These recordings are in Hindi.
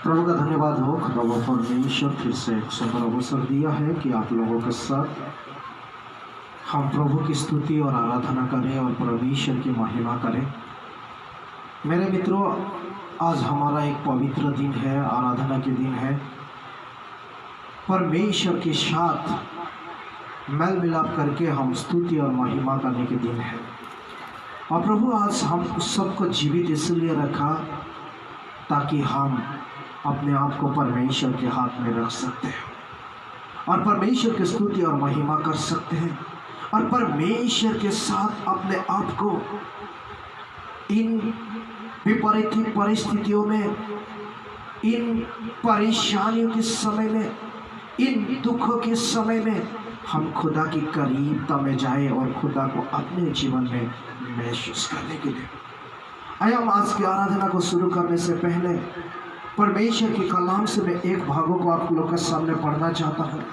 प्रभु का धन्यवाद हो। खुदा परमेश्वर फिर से एक सुंदर अवसर दिया है कि आप लोगों के साथ हम प्रभु की स्तुति और आराधना करें और परमेश्वर की महिमा करें। मेरे मित्रों, आज हमारा एक पवित्र दिन है, आराधना के दिन है, परमेश्वर के साथ मेल मिलाप करके हम स्तुति और महिमा करने के दिन है। और प्रभु आज हम सबको जीवित इसलिए रखा ताकि हम अपने आप को परमेश्वर के हाथ में रख सकते हैं और परमेश्वर की स्तुति और महिमा कर सकते हैं और परमेश्वर के साथ अपने आप को इन विपरीत परिस्थितियों में, इन परेशानियों के समय में, इन दुखों के समय में हम खुदा की करीबता में जाए और खुदा को अपने जीवन में महसूस करने के लिए। आइए हम आज की आराधना को शुरू करने से पहले परमेश्वर के कलाम से मैं एक भागों को आप लोगों के सामने पढ़ना चाहता हूँ।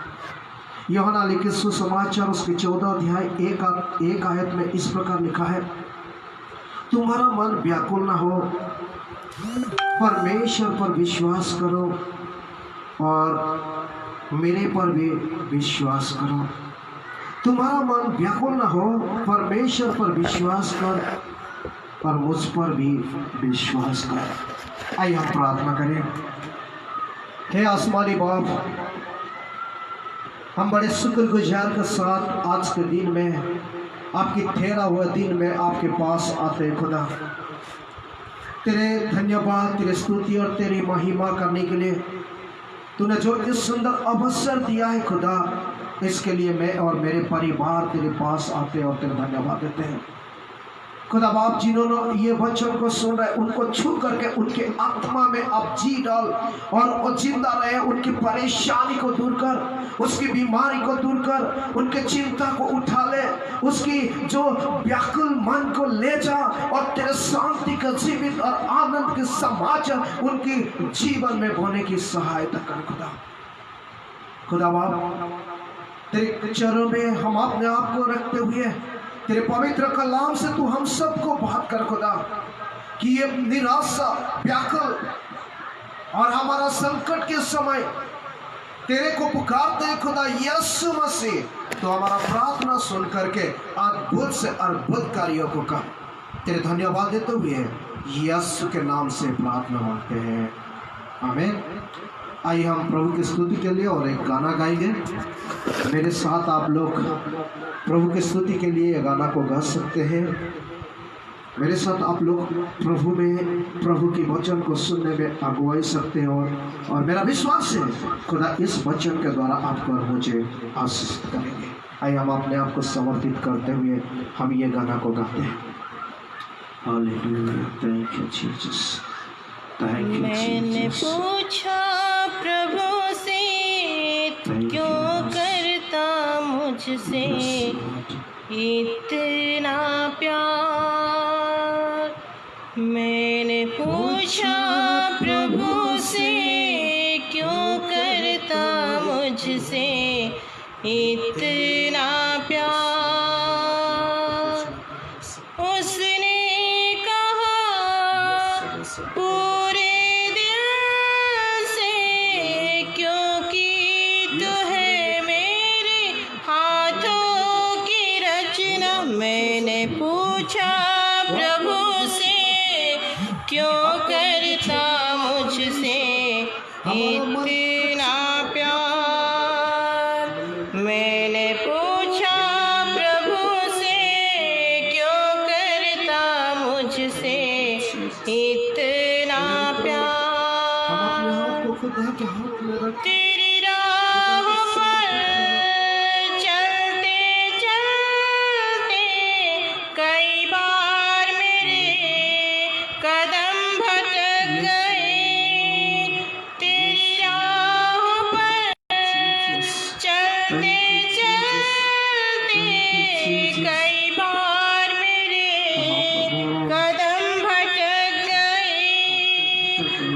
यूहन्ना लिखित सुसमाचार उसके 14 अध्याय एक आयत में इस प्रकार लिखा है, तुम्हारा मन व्याकुल न हो, परमेश्वर पर विश्वास करो और मेरे पर भी विश्वास करो। तुम्हारा मन व्याकुल न हो, परमेश्वर पर विश्वास कर और मुझ पर भी विश्वास कर। आइए हम प्रार्थना करें। हे आसमानी बाप, हम बड़े शुक्रगुजार के साथ आज के दिन में, आपकी ठहरा हुआ दिन में आपके पास आते हैं। खुदा तेरे धन्यवाद, तेरे स्तुति और तेरी महिमा करने के लिए तूने जो इस सुंदर अवसर दिया है खुदा, इसके लिए मैं और मेरे परिवार तेरे पास आते और तेरे धन्यवाद देते हैं। खुदा बाप, जिन्होंने ये वचन को सुन रहे उनको छू करके उनके आत्मा में आप जी डाल और वो जिंदा रहे, उनकी परेशानी को दूर कर, उसकी बीमारी को दूर कर, उनके चिंता को उठा ले, उसकी जो व्याकुल मन को ले जा और तेरे शांति का जीवित और आनंद के समाचार उनके जीवन में बोने की सहायता कर। खुदा बाप, तेरे चरणों में हम अपने आप को रखते हुए तेरे पवित्र कलाम से तू हम सबको बात कर खुदा, कि ये निराशा, व्याकुल और हमारा संकट के समय तेरे को पुकारते हैं खुदा यीशु मसीह, तो हमारा प्रार्थना सुन करके अद्भुत से अद्भुत कार्यों को कर। तेरे धन्यवाद देते हुए यीशु के नाम से प्रार्थना मांगते हैं, आमीन। आइए हम प्रभु की स्तुति के लिए और एक गाना गाएंगे। मेरे साथ आप लोग प्रभु की स्तुति के लिए गाना को गा सकते हैं। मेरे साथ आप लोग प्रभु में, प्रभु की वचन को सुनने में अगुवाई सकते हैं और मेरा विश्वास है खुदा इस वचन के द्वारा आपको और मुझे आशीषित करेंगे। आइए हम अपने आप को समर्पित करते हुए हम ये गाना को गाते हैं। Hallelujah, thank you Jesus, thank you Jesus. मैंने पूछा प्रभु से क्यों करता मुझसे इतना प्यार। मैंने पूछा प्रभु से क्यों करता मुझसे इतना प्यार। उसने कहा पूरे दिल से, क्योंकि तू है मेरे हाथों की रचना। मैंने पूछा प्रभु से क्यों करता मुझसे इतना प्यार। मैंने पूछा प्रभु से क्यों करता मुझसे इतना प्यार। तेरी राह पर चलते चलते कई बार मेरे कदम भटक गए। तेरी राह पर चलते चलते कई बार मेरे कदम भटक गए,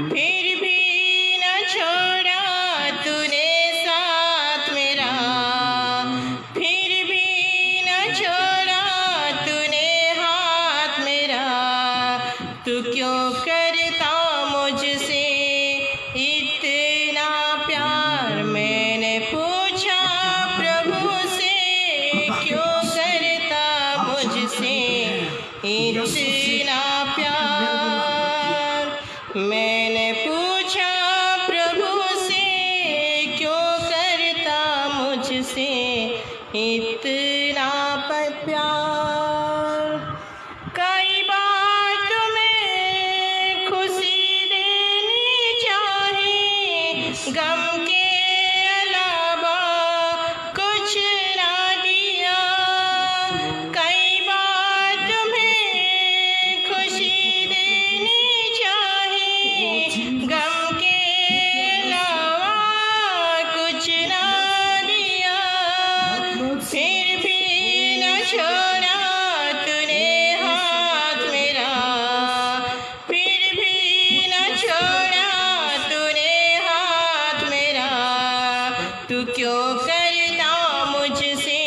फिर भी न छोड़ा तूने साथ मेरा। के अलावा कुछ ना दिया। कई बार तुम्हें खुशी देनी चाही, गम के अलावा कुछ ना दिया। फिर भी न छोड़ा तूने हाथ मेरा, फिर भी न छोड़ा तूने हाथ मेरा। तू क्यों करता मुझसे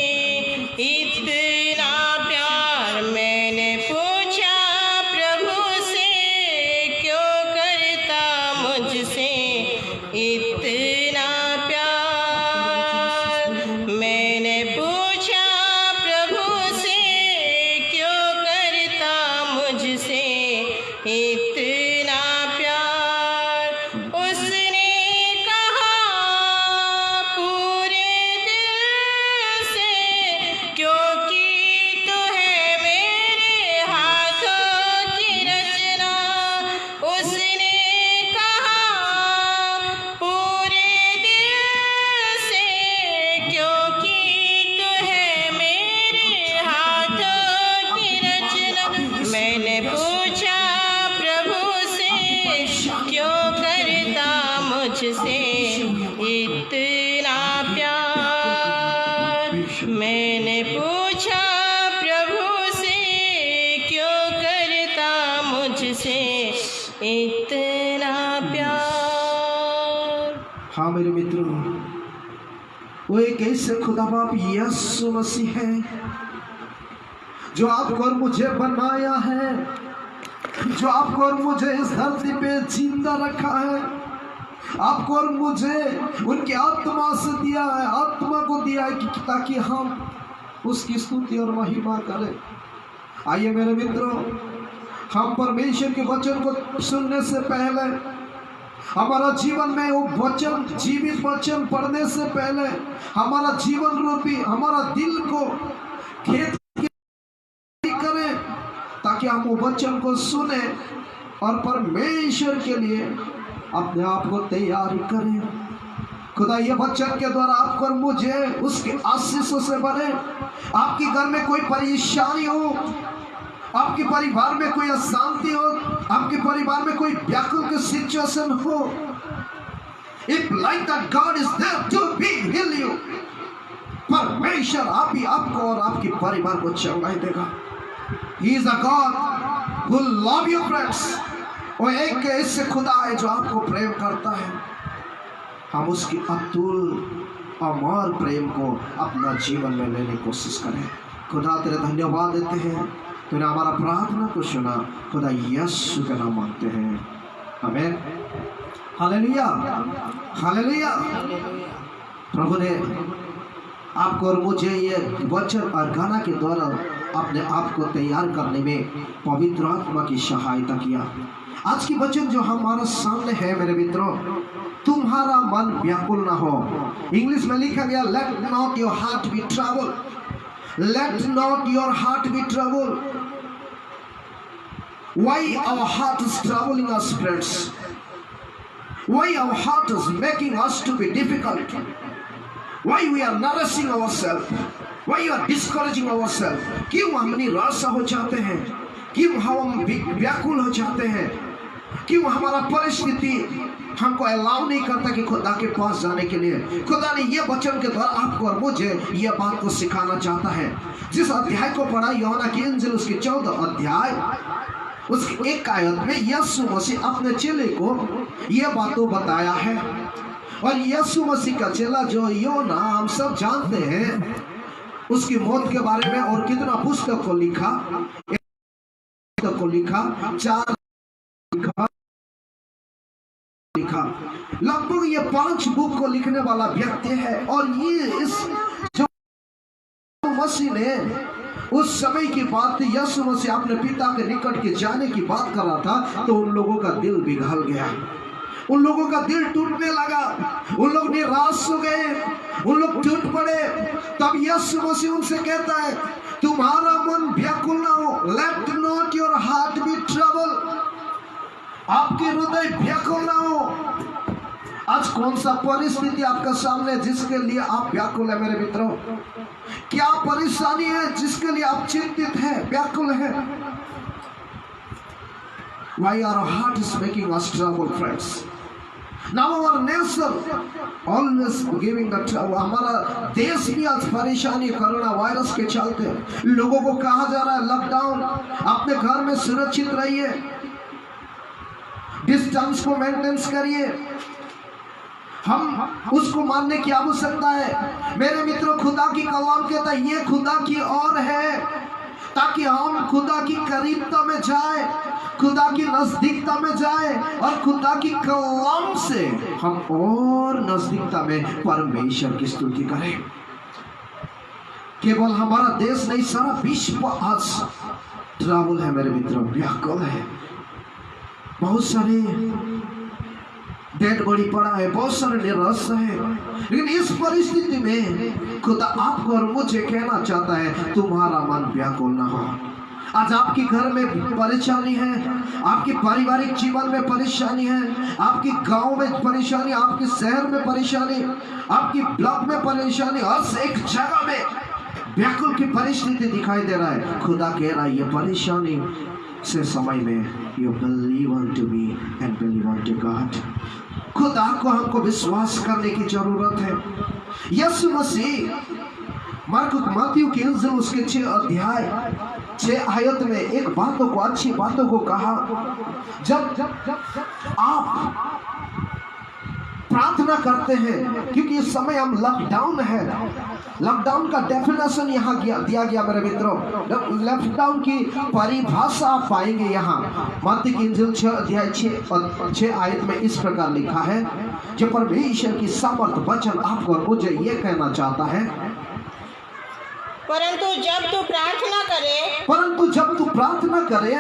इतना प्यार, मैंने पूछा प्रभु से, क्यों करता मुझसे इतना प्यार। मैंने पूछा प्रभु से, क्यों करता मुझसे इतना प्यार। उसने कहा पूरे दिल से, क्योंकि तू है मेरे हाथों की रचना। उसने कहा पूरे दिल से, क्योंकि तू है मेरे हाथों की रचना। मैंने पूछा प्रभु से, क्यों करता मुझसे इतना प्यार। मैंने पूछा प्रभु से, क्यों करता मुझसे इतना प्यार। हाँ मेरे मित्रों, वो एक ऐसे खुदा बाप यीशु मसीह है जो आपको और मुझे बनाया है, जो आपको और मुझे इस धरती पे जिंदा रखा है, आपको और मुझे उनकी आत्मा से दिया है, आत्मा को दिया है कि ताकि हम उसकी स्तुति और महिमा करें। आइए मेरे मित्रों, हम परमेश्वर के वचन को सुनने से पहले, हमारा जीवन में वो वचन, जीवित वचन पढ़ने से पहले हमारा जीवन रूपी हमारा दिल को खेत करें, ताकि हम वो वचन को सुने और परमेश्वर के लिए अपने आप को तैयार करें। खुदा ये वचन के द्वारा आपको और मुझे उसके आशीषों से भरे। आपके घर में कोई परेशानी हो, आपके परिवार में कोई अशांति हो, आपके परिवार में कोई व्याकुल की सिचुएशन हो, if like that God is there to be heal you, परमेश्वर आप ही आपको और आपके परिवार को चंगाई देगा। He is a God who love you friends। वो एक ऐसे खुदा है जो आपको प्रेम करता है। हम उसकी अतुल अमर प्रेम को अपना जीवन में लेने की कोशिश करें। खुदा तेरे धन्यवाद देते हैं, तूने हमारा प्रार्थना को सुना। खुदा यीशु का नाम मांगते हैं, आमीन। Hallelujah, hallelujah. प्रभु ने आपको और मुझे ये वचन और गाना के द्वारा अपने आप को तैयार करने में पवित्र आत्मा की सहायता किया। आज की वचन जो हमारे सामने है मेरे मित्रों, तुम्हारा मन व्याकुल ना हो। इंग्लिश में लिखा गया, let not your heart be trouble, let not your heart be trouble. Why our heart is troubling us, friends? Why our heart is making us to be difficult? Why we are nourishing ourselves? Why you are discouraging ourselves? क्यों हम निराशा हो जाते हैं? क्यों हम व्याकुल हो जाते हैं? क्यों हमारा परिस्थिति हमको अलाउ नहीं करता कि खुदा के पास जाने के लिए? खुदा ने ये वचन के द्वारा आपको और मुझे ये बात को सिखाना चाहता है। जिस अध्याय को पढ़ा यूहन्ना की इंजील उसके 14 अध्याय उसकी 1 आयत में यीशु मसीह अपने चेले को ये बातों बताया है। और यीशु मसीह का चेला जो यूहन्ना हम सब जानते हैं, उसकी मौत के बारे में और कितना पुस्तक को लिखा, 4 लिखा, लगभग ये 5 बुक को लिखने वाला व्यक्ति है। और ये इस जो मसीह ने उस समय की बात, यीशु मसीह अपने पिता के निकट के जाने की बात कर रहा था, तो उन लोगों का दिल पिघल गया, उन लोगों का दिल टूटने लगा, उन लोग निराश हो गए, उन लोग टूट पड़े। तब यीशु मसीह उनसे कहता है, तुम्हारा मन व्याकुल ना हो, let not your heart be trouble. आपके हृदय व्याकुल ना हो, आज कौन सा परिस्थिति आपका सामने जिसके लिए आप व्याकुल है मेरे मित्रों? क्या परेशानी है जिसके लिए आप चिंतित हैं, व्याकुल हैं? Why our heart is making us trouble, friends? Now our nation always giving the trouble. हमारा देश भी आज परेशानी कोरोना वायरस के चलते लोगों को कहा जा रहा है लॉकडाउन, अपने घर में सुरक्षित रहिए, डिस्टेंस को मेंटेन करिए। हम उसको मानने की आवश्यकता है मेरे मित्रों। खुदा की कलाम कहता है ये खुदा की ओर है ताकि हम खुदा की करीबता में जाए, खुदा की नजदीकता में जाए और खुदा की कलाम से हम और नजदीकता में परमेश्वर की स्तुति करें। केवल हमारा देश नहीं, सारा विश्व आज ट्रबल है मेरे मित्रों, व्याकुल है। बहुत सारे डेड बॉडी पड़ा है, बहुत सारे निराश है, लेकिन इस परिस्थिति में खुदा आपको और मुझे कहना चाहता है तुम्हारा मन व्याकुल ना हो। आज आपके घर में परेशानी है, आपके पारिवारिक जीवन में परेशानी है, आपके गांव में परेशानी, आपके शहर में परेशानी, आपकी ब्लॉक में परेशानी, हर एक जगह में व्याकुल की परिस्थिति दिखाई दे रहा है। खुदा कह रहा है ये परेशानी से समय में you believe unto me and believe unto God। खुदा को हमको विश्वास करने की जरूरत है। यीशु मसीह मत्ती की इंजील उसके 6 अध्याय 6 आयत में एक बातों को, अच्छी बातों को कहा, जब आप प्रार्थना करते हैं, क्योंकि इस समय हम लॉकडाउन है, लॉकडाउन का डेफिनेशन यहाँ दिया गया मेरे मित्रों। लॉकडाउन की परिभाषा आप पाएंगे यहाँ मत्ती की इंजील 6 अध्याय 6 आयत में इस प्रकार लिखा है, जो परमेश्वर की समर्थ वचन आपको और मुझे ये कहना चाहता है, परंतु जब तू प्रार्थना करे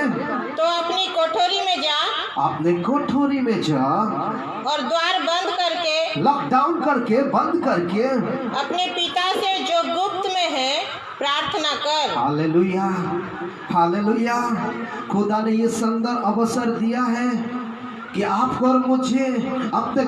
तो अपनी कोठरी में जा, अपने कोठरी में जा और द्वार बंद करके, लॉकडाउन करके बंद करके अपने पिता से जो गुप्त में है प्रार्थना कर। Hallelujah, hallelujah. खुदा ने ये सुंदर अवसर दिया है कि आपको और मुझे अपने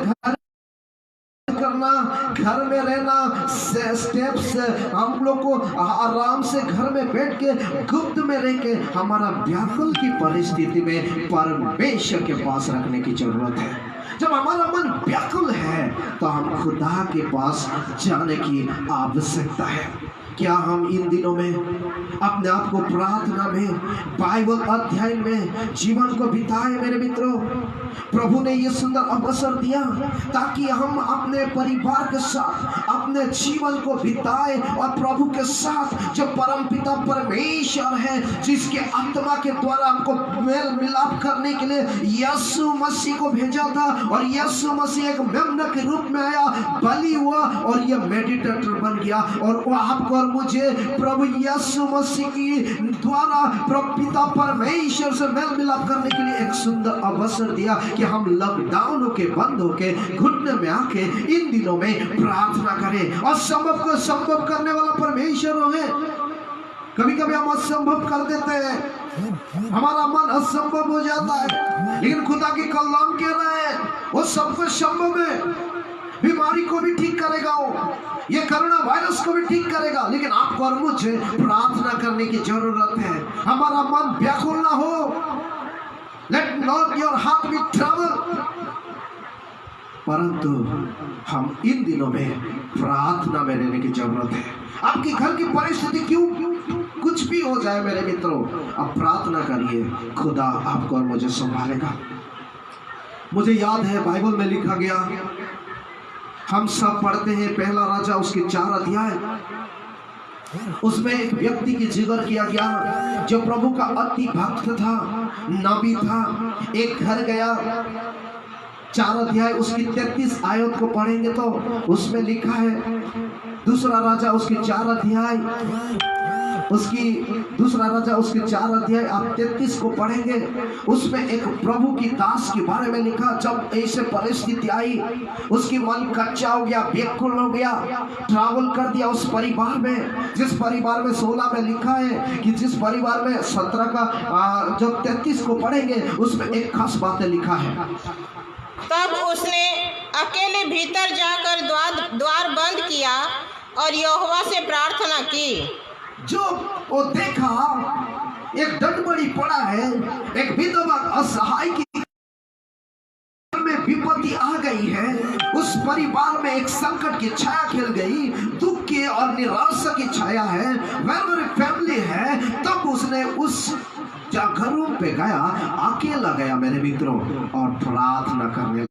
घर में रहना, स्टेप्स हम लोग को आराम से घर में बैठ के गुप्त में रह के हमारा व्याकुल की परिस्थिति में परमेश्वर के पास रखने की जरूरत है। जब हमारा मन व्याकुल है तो हम खुदा के पास जाने की आवश्यकता है। क्या हम इन दिनों में अपने आप को प्रार्थना में, बाइबल अध्ययन में जीवन को बिताए मेरे मित्रों? प्रभु ने ये सुंदर अवसर दिया ताकि हम अपने परिवार के साथ अपने जीवन को बिताए और प्रभु के साथ जो परमपिता परमेश्वर है, जिसके आत्मा के द्वारा हमको मेल मिलाप करने के लिए यीशु मसीह को भेजा था, और यीशु मसीह एक मेमना के रूप में आया, बलि हुआ और ये मेडिटेटर बन गया, और वो आपको और मुझे प्रभु यीशु मसीह की द्वारा पिता परमेश्वर से मेल मिलाप करने के लिए एक सुंदर अवसर दिया कि हम लॉकडाउन होके बंद होके घुटने में आके इन दिनों में प्रार्थना करें। और संभव को संभव करने वाला परमेश्वर है। कभी कभी हम असंभव कर देते हैं, हमारा मन असंभव हो जाता है, लेकिन खुदा की कलाम कह रहा है वो सब कुछ संभव है। बीमारी को भी ठीक करेगा वो, ये कोरोना वायरस को भी ठीक करेगा, लेकिन आपको और मुझे प्रार्थना करने की जरूरत है। हमारा मन व्याकुल ना हो, let not your heart be trouble, परंतु हम इन दिनों में प्रार्थना में रहने की जरूरत है। आपके घर की परिस्थिति क्यों कुछ भी हो जाए मेरे मित्रों, अब प्रार्थना करिए, खुदा आपको और मुझे संभालेगा। मुझे याद है बाइबल में लिखा गया, हम सब पढ़ते हैं पहला राजा उसके 4 अध्याय, उसमें एक व्यक्ति की जिक्र किया गया जो प्रभु का अति भक्त था, नबी था। एक घर गया, 4 अध्याय उसकी 33 आयत को पढ़ेंगे तो उसमें लिखा है, दूसरा राजा उसके 4 अध्याय उसके 4 अध्याय आप 33 को पढ़ेंगे, उसमें एक प्रभु की दास के बारे में लिखा। जब ऐसे परिस्थिति आई, उसकी मन कच्चा हो गया, व्याकुल हो गया, ट्रैवल कर दिया उस परिवार में, जिस परिवार में 16 में लिखा है कि जिस परिवार में 17 का जब 33 को पढ़ेंगे उसमें एक खास बातें लिखा है। तब उसने अकेले भीतर जाकर द्वार बंद किया और यहोवा से प्रार्थना की। जो वो देखा एक डडबड़ी पड़ा है, एक विधवा असहाय की में विपत्ति आ गई है, उस परिवार में एक संकट की छाया खिल गई, दुख की और निराशा की छाया है, वेरी फैमिली है। तब उसने उस घरों पे गया, अकेला गया मेरे मित्रों, और प्रार्थना करने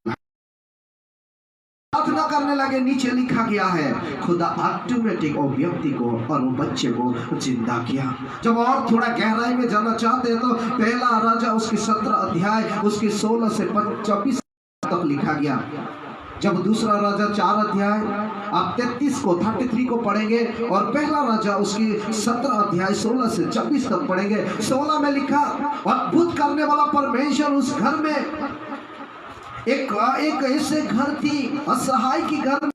लगे। नीचे लिखा गया है खुदा ऑटोमेटिक वो व्यक्ति को और वो बच्चे को जिंदा किया। जब और थोड़ा गहराई में जाना चाहते हैं तो पहला राजा उसकी 17 अध्याय उसकी 16 से 24 तक लिखा गया। जब दूसरा राजा 4 अध्याय आप 33 को 33 को पढ़ेंगे और पहला राजा उसकी 17 अध्याय 16 से 26 तक पढ़ेंगे। 16 में लिखा अद्भुत करने वाला परमेश्वर उस घर में एक ऐसे घर थी, असहाय की घर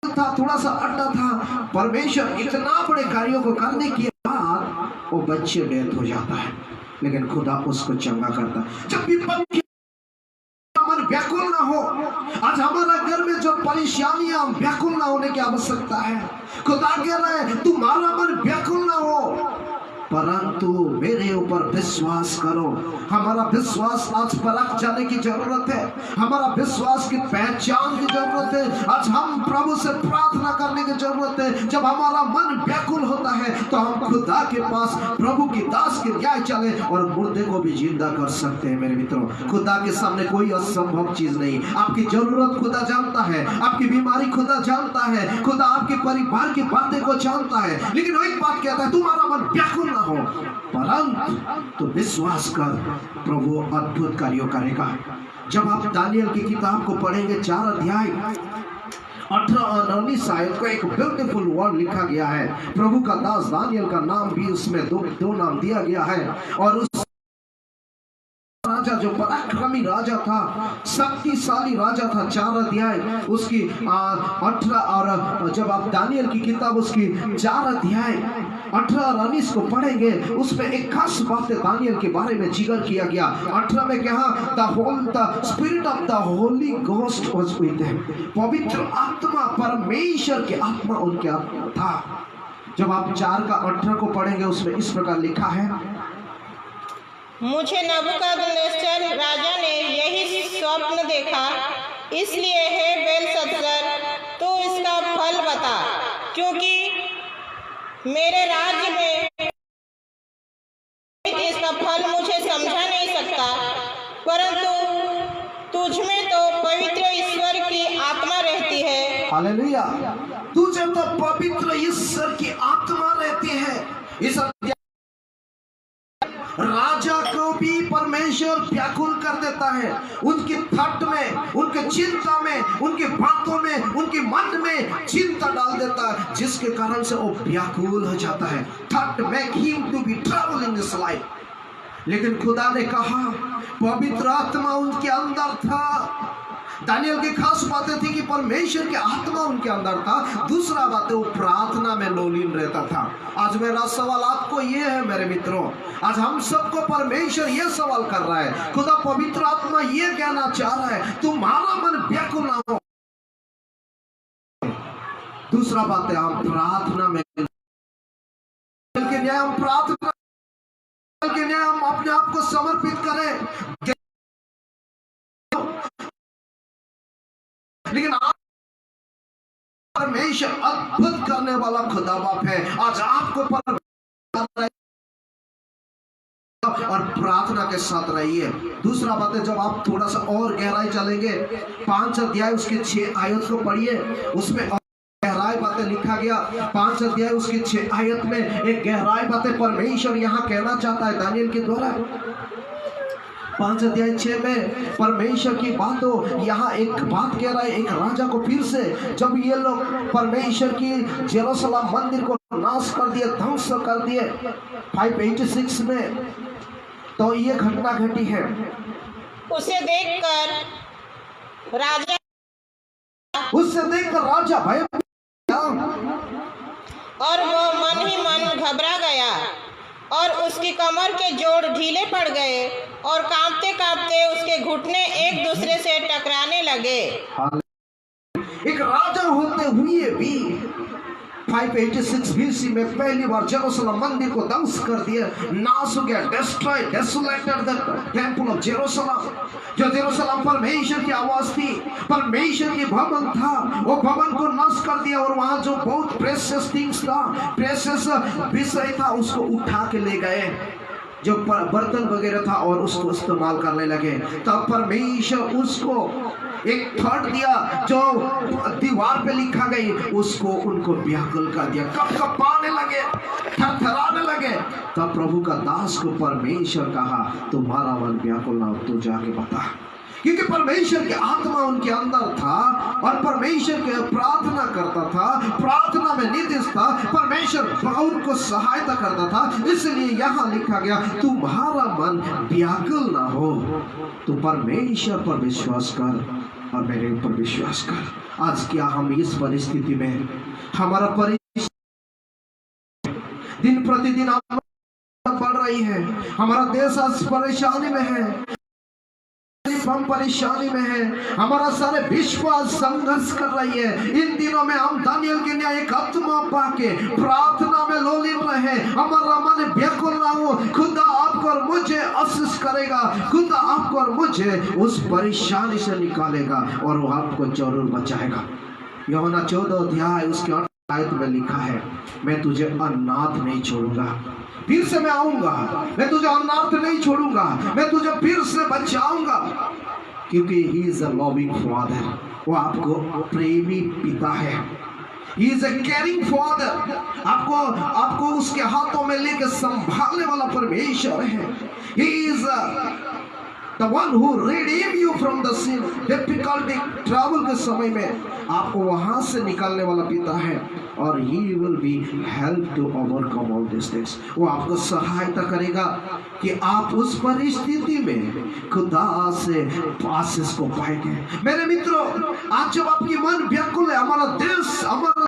था, थोड़ा सा अड्डा था। परमेश्वर इतना बड़े कार्यों को करने के बाद वो बच्चे डेथ हो जाता है, लेकिन खुदा उसको चंगा करता है। जब भी मन व्याकुल ना हो, आज हमारा घर में जो परेशानियां व्याकुल ना होने की आवश्यकता है, खुदा कह रहा है तुम्हारा मन व्याकुल ना हो, परंतु मेरे ऊपर विश्वास करो। हमारा विश्वास आज परख जाने की जरूरत है, हमारा विश्वास की पहचान की जरूरत है। आज हम प्रभु से प्रार्थना करने की जरूरत है। जब हमारा मन व्याकुल होता है तो हम खुदा के पास प्रभु की दास के न्याय चले और मुर्दे को भी जिंदा कर सकते हैं। मेरे मित्रों, खुदा के सामने कोई असंभव चीज नहीं। आपकी जरूरत खुदा जानता है, आपकी बीमारी खुदा जानता है, खुदा आपके परिवार की बातें को जानता है, लेकिन वो एक बात कहता है तुम्हारा मन व्याकुल ना हो, परंतु तो विश्वास कर, प्रभु अद्भुत कार्यों करेगा। जब आप दानियल की किताब को पढ़ेंगे 4 अध्याय 18 और 19 आयत को एक ब्यूटीफुल वर्ड लिखा गया है। प्रभु का दास दानियल का नाम भी उसमें दो नाम दिया गया है। और उस राजा जो पराक्रमी राजा था, शक्तिशाली राजा था, 4 अध्याय उसकी 18 और जब आप दानियल की किताब उसकी 4 अध्याय 18 और 19 को पढ़ेंगे उसमें एक खास बात दानियल के बारे में जिक्र किया गया। 18 में कहा the spirit of the Holi ghost was with him, पवित्र आत्मा परमेश्वर की आत्मा उनके आत्मा था। जब आप 4 का 18 को पढ़ेंगे उसमें इस प्रकार लिखा है, मुझे नबूकदनेस्सर राजा ने यही स्वप्न देखा, इसलिए हे बेलशस्सर तू इसका फल बता, क्योंकि मेरे राज्य में इसका फल मुझे समझा नहीं सकता, परंतु तुझ में तो पवित्र ईश्वर की आत्मा रहती है। हालेलुया, तुझे तो पवित्र ईश्वर की आत्मा रहती है। इस राजा को भी परमेश्वर व्याकुल कर देता है, उनकी थट में, उनके चिंता में, उनकी बातों में, उनके मन में चिंता डाल देता है, जिसके कारण से वो व्याकुल हो जाता है। That make him to be trouble in this life. लेकिन खुदा ने कहा पवित्र आत्मा उनके अंदर था। दानियल की खास बातें थी कि परमेश्वर की आत्मा उनके अंदर था। दूसरा बात है वो प्रार्थना में लोलीन रहता था। आज मेरा सवाल आपको ये है मेरे मित्रों, आज हम सबको परमेश्वर ये सवाल कर रहा है, खुदा पवित्र आत्मा ये कहना चाह रहा है तुम्हारा मन व्याकुल ना हो। दूसरा बात है हम प्रार्थना में के न्याय, हम प्रार्थना के न्याय हम अपने आप को समर्पित करें। लेकिन परमेश्वर अद्भुत करने वाला खुदा बाप है। आज आपको और प्रार्थना के साथ रहिए। दूसरा बात है जब आप थोड़ा सा और गहराई चलेंगे 5 अध्याय उसके 6 आयत को पढ़िए, उसमें और गहराई बातें लिखा गया। 5 अध्याय उसके 6 आयत में एक गहराई बातें परमेश्वर यहाँ कहना चाहता है दानियल के द्वारा। 5 अध्याय 6 में परमेश्वर की बातों यहाँ एक बात कह रहा है, एक राजा को फिर से जब ये लोग परमेश्वर की जेरूसलम मंदिर को नाश कर दिए, ध्वंस कर दिए 586 में, तो ये घटना घटी है। उसे देखकर राजा भय और वो मन ही मन घबरा गया और उसकी कमर के जोड़ ढीले पड़ गए और कांपते कांपते उसके घुटने एक दूसरे से टकराने लगे। एक राजा होते हुए भी 586 BC में पहली बार जेरूसलम मंदिर को ध्वंस कर दिया, नाश हो गया, destroy, desolated the temple of Jerusalem. जो जेरूसलम परमेश्वर की आवाज थी, परमेश्वर की भवन था, वो भवन को नष्ट कर दिया और वहां जो बहुत प्रेशियस थिंग्स था, प्रेशियस विषय था, उसको उठा के ले गए, जो बर्तन वगैरह था, और उसको इस्तेमाल करने लगे। तब परमेश्वर उसको एक थर्ड दिया, जो दीवार पे लिखा गई, उसको उनको व्याकुल कर दिया, कपकपाने लगे, थरथराने लगे। तब प्रभु का दास को परमेश्वर कहा, तुम्हारा मन व्याकुल ना हो, तू जाके बता। क्योंकि परमेश्वर की आत्मा उनके अंदर था और परमेश्वर के प्रार्थना करता था, प्रार्थना में नित्य था, परमेश्वर उनको सहायता करता था। इसलिए यहाँ लिखा गया, तुम्हारा मन व्याकुल ना हो, तू परमेश्वर पर विश्वास कर और मेरे ऊपर विश्वास कर। आज क्या हम इस परिस्थिति में, हमारा दिन प्रतिदिन बढ़ रही है, हमारा देश आज परेशानी में है, हम परेशानी में है, हमारा सारे विश्वास संघर्ष कर रही है। इन दिनों में हम दानियल के न्याय एक आत्मा पाके प्रार्थना में लोलीन रहे, हमारा मन व्याकुल ना हो। खुदा आपको और मुझे आशीष करेगा, खुदा आपको और मुझे उस परेशानी से निकालेगा और वो आपको जरूर बचाएगा। यूहन्ना 14 अध्याय उसके 8 आयत में लिखा है, मैं तुझे अनाथ नहीं छोड़ूंगा, फिर से मैं आऊंगा, मैं तुझे अनाथ नहीं छोड़ूंगा, मैं तुझे फिर से बचाऊंगा। क्योंकि he is a loving father, वो आपको प्रेमी पिता है। He is a caring father, आपको उसके हाथों में लेकर संभालने वाला परमेश्वर है। He is the one who redeem you from the sin, difficulty, trouble के समय में आपको वहां से निकालने वाला पिता है। और he will be help to overcome all these things, वो आपको सहायता करेगा कि आप उस परिस्थिति में खुदा से आशीष को पाएंगे। मेरे मित्रों, आज जब आपकी मन व्याकुल है, हमारा देश, हमारा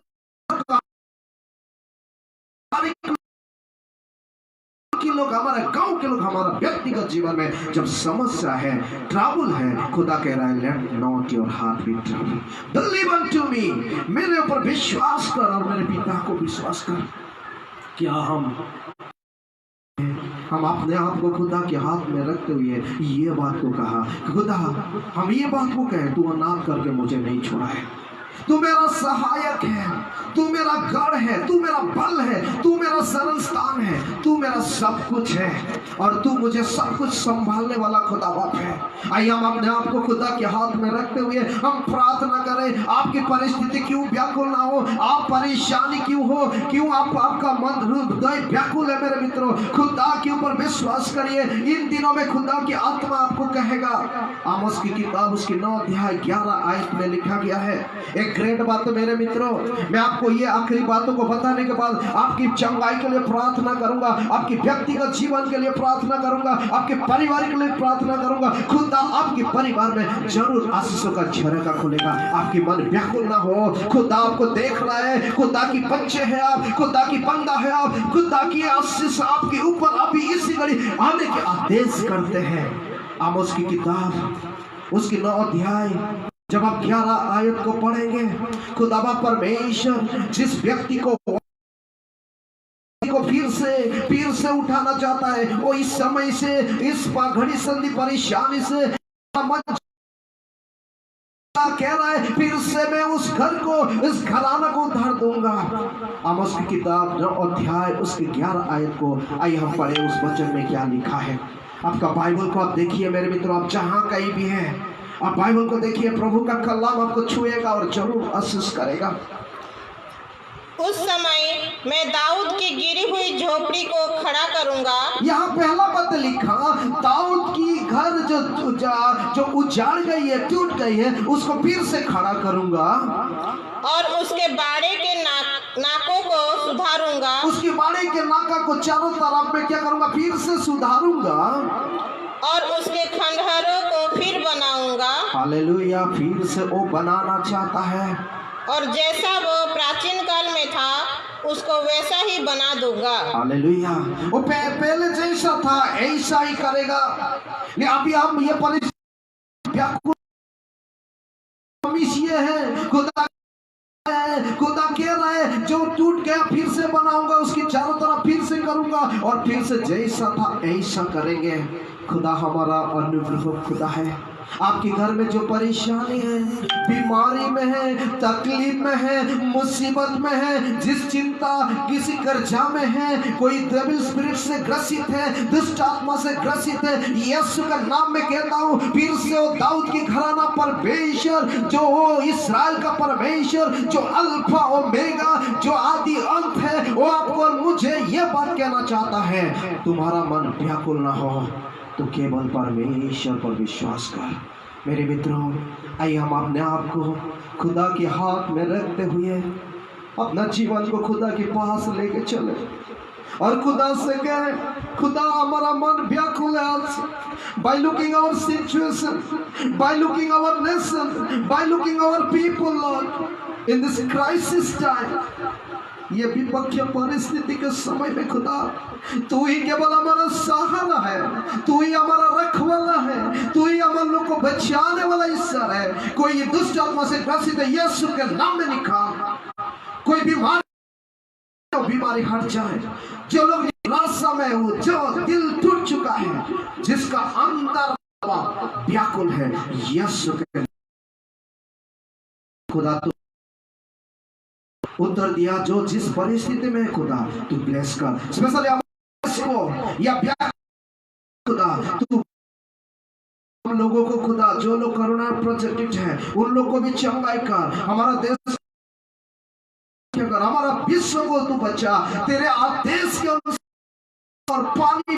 लोग, हमारे गांव के लोग, हमारा व्यक्तिगत जीवन में जब समस्या है, ट्रबल है, खुदा कह रहा है, let not your heart be trouble, believe unto me, मेरे ऊपर विश्वास कर और मेरे पिता को विश्वास कर। क्या हम अपने आप को खुदा के हाथ में रखते हुए ये बात को कहा, खुदा हम ये बात को कहें, तू अनाथ करके मुझे नहीं छोड़ा है, तू मेरा सहायक है, तू मेरा गढ़ है, तू मेरा बल है, तू मेरा शरण स्थान है, तू मेरा सब कुछ है और तू मुझे सब कुछ संभालने वाला खुदा बाप है। आइए हम अपने आप को खुदा के हाथ में रखते हुए हम प्रार्थना करें। आपकी परिस्थिति क्यों व्याकुल ना हो, आप परेशानी क्यों हो, क्यों आपका मन हृदय व्याकुल है, मेरे मित्रों, खुदा के ऊपर विश्वास करिए। इन दिनों में खुदा की आत्मा आपको कहेगा, आमोस की किताब उसकी 9 अध्याय 11 आयत में लिखा गया है, एक ग्रेट बात। मेरे मित्रों, मैं आपको ये आखिरी बातों को बताने के बाद आपकी चंगाई के लिए प्रार्थना करूंगा, आपकी व्यक्तिगत जीवन के लिए प्रार्थना करूंगा, आपके परिवार के लिए प्रार्थना करूंगा। खुदा आपके परिवार में जरूर आशीषों का झरोखा खुलेगा। आपकी मन व्याकुल ना हो, खुदा आपको देख रहा है, खुदा की बच्चे हैं आप, खुदा की बंदा है आप, खुदा की आशीष आपके ऊपर अभी इसी घड़ी आने के आदेश करते हैं। आमोस की किताब उसकी 9 अध्याय जब आप 11 आयत को पढ़ेंगे, खुदावा परमेश्वर जिस व्यक्ति को फिर से उठाना चाहता है, वो इस समय से, इस घड़ी संधि परेशानी से कह रहा है, फिर से मैं उस घर को, इस घराना को उधार दूंगा। आमोस की किताब 9 अध्याय उसके 11 आयत को आइए हम पढ़े, उस वचन में क्या लिखा है। आपका बाइबल को आप देखिए मेरे मित्रों, आप जहां कहीं भी हैं आप बाइबल को देखिए, प्रभु का कलाम आपको छुएगा और जरूर आशीष करेगा। उस समय मैं दाऊद की गिरी हुई झोपड़ी को खड़ा करूंगा। यहाँ पहला पद लिखा, दाऊद की घर जो उजाड़ गई है, टूट गई है, उसको फिर से खड़ा करूंगा और उसके बाड़े के नाकों को सुधारूंगा। उसकी बाड़े के नाका को चारों तरफ में क्या करूंगा, फिर से सुधारूंगा और उसके खंडहरों को फिर बनाऊंगा। हालेलुया, फिर से वो बनाना चाहता है। और जैसा वो प्राचीन काल में था उसको वैसा ही बना दूंगा। हालेलुया। वो पहले जैसा था ऐसा ही करेगा। नहीं, अभी हम ये ये है खुदा कह रहा है जो टूट गया फिर से बनाऊंगा, उसकी चारों तरफ फिर से करूंगा और फिर से जैसा था ऐसा करेंगे। खुदा हमारा अनुग्रह खुदा है। आपके घर में जो परेशानी है, बीमारी में है, तकलीफ में है, मुसीबत में है, जिस चिंता किसी कर्जा में है, कोई डेविल स्पिरिट से ग्रसित है, दुष्ट आत्मा से ग्रसित है, यीशु का नाम में कहता हूँ फिर से वो दाऊद की घराना परमेश्वर, जो वो इस्राएल का परमेश्वर, जो अल्फा ओमेगा, जो आदि अंत है, वो आपको और मुझे ये बात कहना चाहता है, तुम्हारा मन व्याकुल ना हो तो केवल परमेश्वर पर विश्वास कर। मेरे मित्रों, आइए हम अपने आप को खुदा के हाथ में रखते हुए अपना जीवन को खुदा के पास लेके चले और खुदा से कहे, खुदा हमारा मन व्याकुल है आज, by looking our situation, by looking our nation, by looking our people, Lord, in this crisis time, ये विपक्ष परिस्थिति के समय में खुदा तू ही केवल हमारा सहारा है, तू ही हमारा रखवाला है, तू ही हमारे लोग को बचाने वाला ईश्वर है। कोई दुष्ट आत्मा से ग्रसित है, यीशु के नाम में निकाल। कोई बीमारी हट जाए। जो लोग निराशा में हो, जो दिल टूट चुका है, जिसका अंदर व्याकुल है, यीशु के खुदा तू उत्तर दिया। जो जिस परिस्थिति में खुदा तू ब्लेस कर, स्पेशली को या खुदा तू हम लोगों को खुदा, जो लोग कोरोना प्रोजेक्टेड है उन लोग को भी चंगाई कर, हमारा देश कर, हमारा विश्व को तू बचा तेरे आदेश के अनुसार। और पानी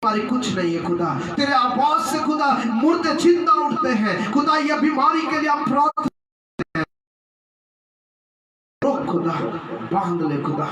हमारी कुछ नहीं है खुदा, तेरे आवाज से खुदा मुर्दे जिंदा उठते हैं खुदा। यह बीमारी के लिए हम प्रार्थना खुदा बांध ले खुदा।